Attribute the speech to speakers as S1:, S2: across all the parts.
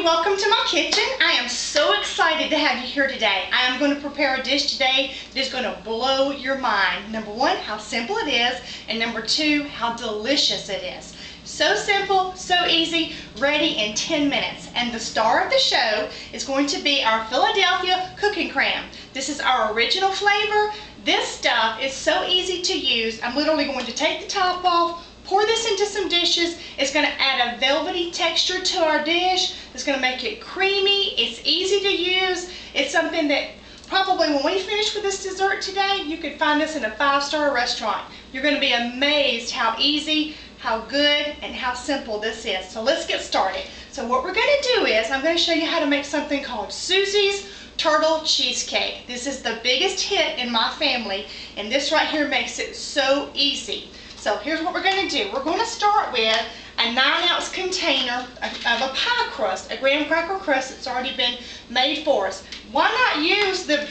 S1: everybody, welcome to my kitchen. I am so excited to have you here today. I am going to prepare a dish today that is going to blow your mind. Number one, how simple it is, and number two, how delicious it is. So simple, so easy, ready in 10 minutes. And the star of the show is going to be our Philadelphia Cooking Creme. This is our original flavor. This stuff is so easy to use. I'm literally going to take the top off, pour this into some dishes. It's going to add a velvety texture to our dish. It's going to make it creamy. It's easy to use. It's something that probably when we finish with this dessert today, you could find this in a 5-star restaurant. You're going to be amazed how easy, how good, and how simple this is. So let's get started. So what we're going to do is I'm going to show you how to make something called Susie's Turtle Cheesecake. This is the biggest hit in my family, and this right here makes it so easy. So here's what we're going to do. We're going to start with a 9-ounce container of a pie crust, a graham cracker crust that's already been made for us. Why not use the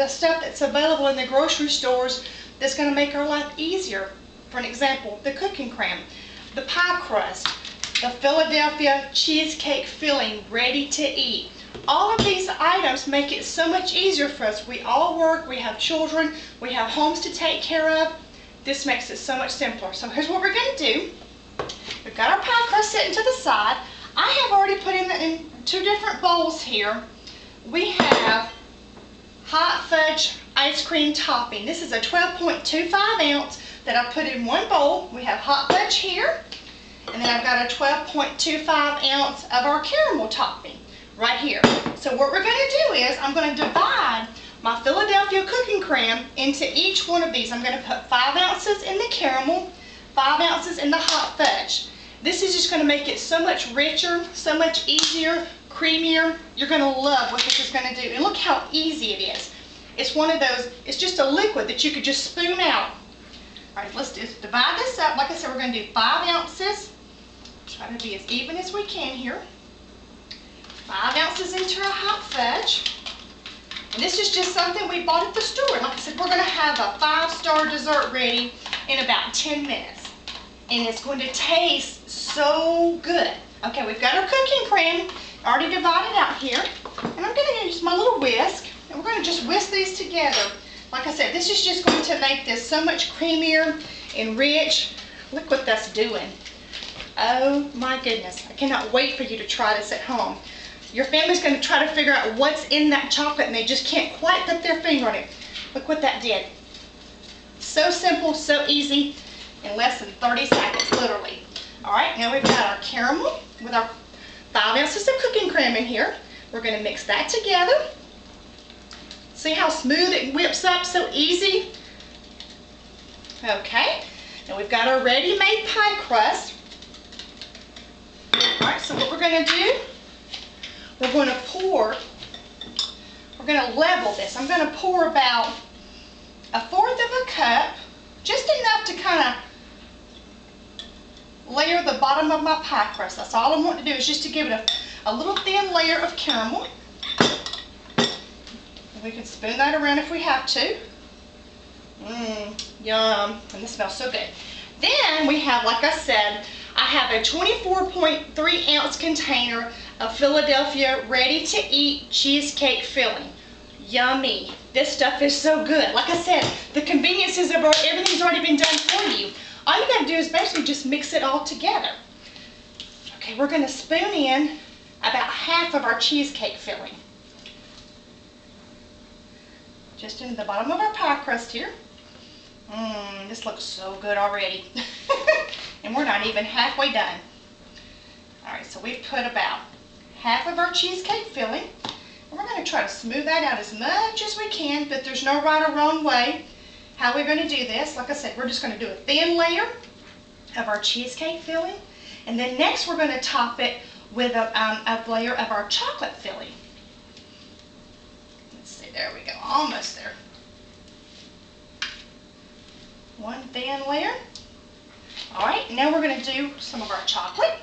S1: stuff that's available in the grocery stores that's going to make our life easier? For an example, the cooking creme, the pie crust, the Philadelphia cheesecake filling ready to eat. All of these items make it so much easier for us. We all work, we have children, we have homes to take care of. This makes it so much simpler. So here's what we're going to do. We've got our pie crust sitting to the side. I have already put in 2 different bowls here. We have hot fudge ice cream topping. This is a 12.25 ounce that I put in one bowl. We have hot fudge here, and then I've got a 12.25 ounce of our caramel topping right here. So what we're going to do is I'm going to divide my Philadelphia cooking creme into each one of these. I'm going to put 5 ounces in the caramel, 5 ounces in the hot fudge. This is just going to make it so much richer, so much easier, creamier. You're going to love what this is going to do. And look how easy it is. It's one of those, it's just a liquid that you could just spoon out. All right, let's just divide this up. Like I said, we're going to do 5 ounces. Try to be as even as we can here. 5 ounces into our hot fudge. And this is just something we bought at the store. Like I said, we're going to have a 5-star dessert ready in about 10 minutes. And it's going to taste so good. Okay, we've got our cooking cream already divided out here. And I'm going to use my little whisk. And we're going to just whisk these together. Like I said, this is just going to make this so much creamier and rich. Look what that's doing. Oh my goodness. I cannot wait for you to try this at home. Your family's going to try to figure out what's in that chocolate and they just can't quite put their finger on it. Look what that did. So simple, so easy, in less than 30 seconds, literally. Alright, now we've got our caramel with our 5 ounces of cooking cream in here. We're going to mix that together. See how smooth it whips up, so easy? Okay, now we've got our ready-made pie crust. Alright, so what we're going to do, we're going to level this. I'm going to pour about 1/4 of a cup, just enough to kind of layer the bottom of my pie crust. That's all I want to do, is just to give it a little thin layer of caramel. And we can spoon that around if we have to. Yum. And this smells so good. Then we have, like I said, I have a 24.3 ounce container of Philadelphia ready-to-eat cheesecake filling. Yummy. This stuff is so good. Like I said, the conveniences of everything's already been done for you. All you got to do is basically just mix it all together. Okay, we're going to spoon in about half of our cheesecake filling. Just into the bottom of our pie crust here. This looks so good already. And we're not even halfway done. Alright, so we've put about half of our cheesecake filling. And we're going to try to smooth that out as much as we can, but there's no right or wrong way. How we're going to do this, like I said, we're just going to do a thin layer of our cheesecake filling. And then next we're going to top it with a layer of our chocolate filling. Let's see, there we go, almost there. One thin layer. Alright, now we're going to do some of our chocolate.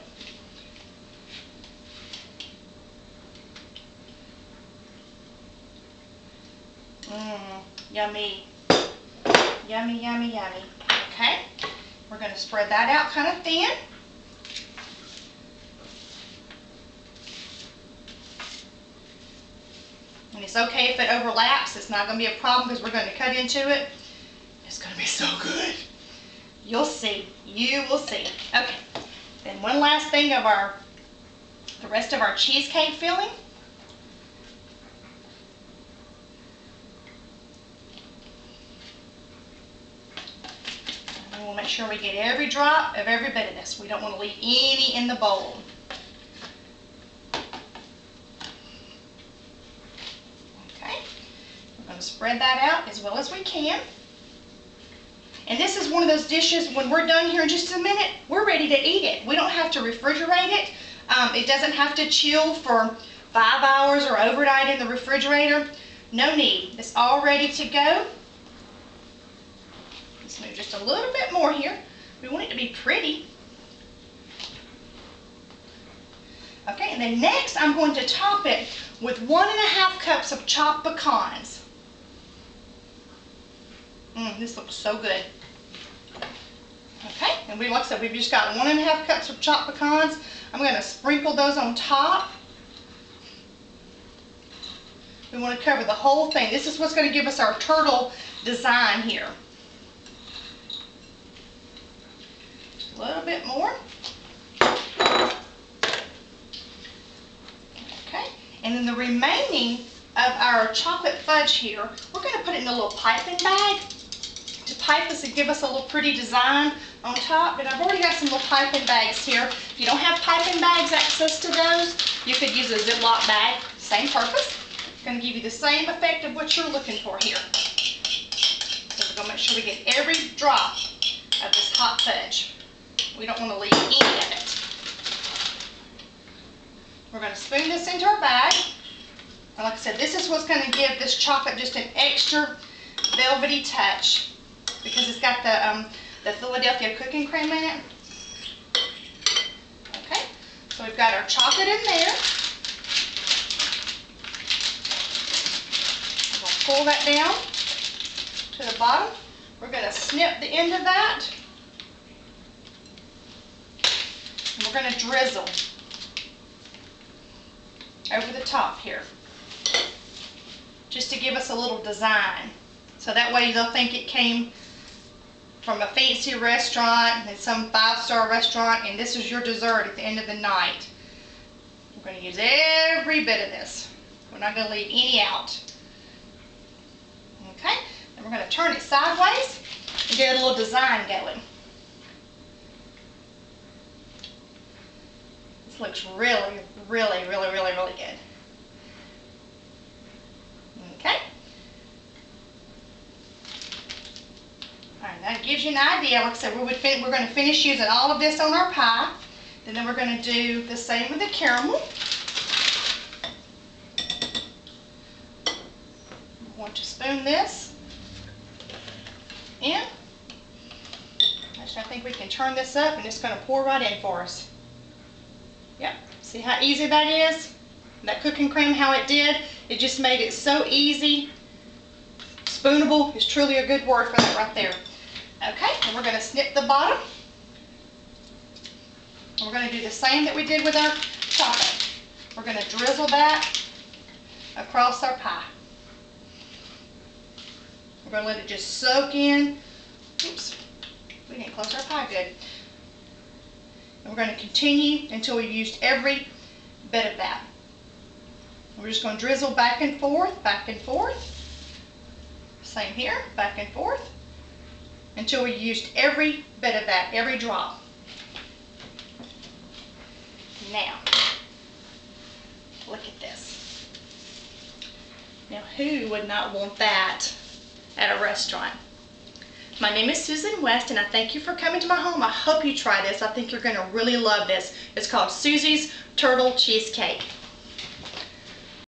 S1: Yummy. Yummy, yummy, yummy. Okay, we're going to spread that out kind of thin. And it's okay if it overlaps. It's not going to be a problem because we're going to cut into it. It's going to be so good. You'll see. You will see. Okay. Then one last thing of the rest of our cheesecake filling. And we'll make sure we get every drop of every bit of this. We don't want to leave any in the bowl. Okay. We're going to spread that out as well as we can. And this is one of those dishes, when we're done here in just a minute, we're ready to eat it. We don't have to refrigerate it. It doesn't have to chill for 5 hours or overnight in the refrigerator. No need. It's all ready to go. Let's move just a little bit more here. We want it to be pretty. Okay, and then next I'm going to top it with 1½ cups of chopped pecans. This looks so good. Okay, and like I said, we've just got 1½ cups of chopped pecans. I'm going to sprinkle those on top. We want to cover the whole thing. This is what's going to give us our turtle design here. Just a little bit more. Okay, and then the remaining of our chocolate fudge here, we're going to put it in a little piping bag to pipe us and give us a little pretty design on top. But I've already got some little piping bags here. If you don't have piping bags, access to those, you could use a Ziploc bag. Same purpose. It's going to give you the same effect of what you're looking for here. So we're going to make sure we get every drop of this hot fudge. We don't want to leave any of it. We're going to spoon this into our bag. And like I said, this is what's going to give this chocolate just an extra velvety touch because it's got the Philadelphia cooking cream in it. Okay, so we've got our chocolate in there. We're going to pull that down to the bottom. We're going to snip the end of that. And we're going to drizzle over the top here, just to give us a little design. So that way they'll think it came from a fancy restaurant, and some 5-star restaurant, and this is your dessert at the end of the night. We're going to use every bit of this. We're not going to leave any out. Okay, then we're going to turn it sideways and get a little design going. This looks really, really, really, really, really good. Okay. All right, that gives you an idea. Like I said, we're going to finish using all of this on our pie. And then we're going to do the same with the caramel. I want to spoon this in. Actually, I think we can turn this up and it's going to pour right in for us. Yep, see how easy that is? That cooking cream, how it did, it just made it so easy. Spoonable is truly a good word for that right there. Okay, and we're going to snip the bottom. And we're going to do the same that we did with our chocolate. We're going to drizzle that across our pie. We're going to let it just soak in. Oops, we didn't close our pie good. And we're going to continue until we've used every bit of that. We're just going to drizzle back and forth, back and forth. Same here, back and forth, until we used every bit of that, every drop. Now, look at this. Now, who would not want that at a restaurant? My name is Susan West, and I thank you for coming to my home. I hope you try this. I think you're going to really love this. It's called Susie's Turtle Cheesecake.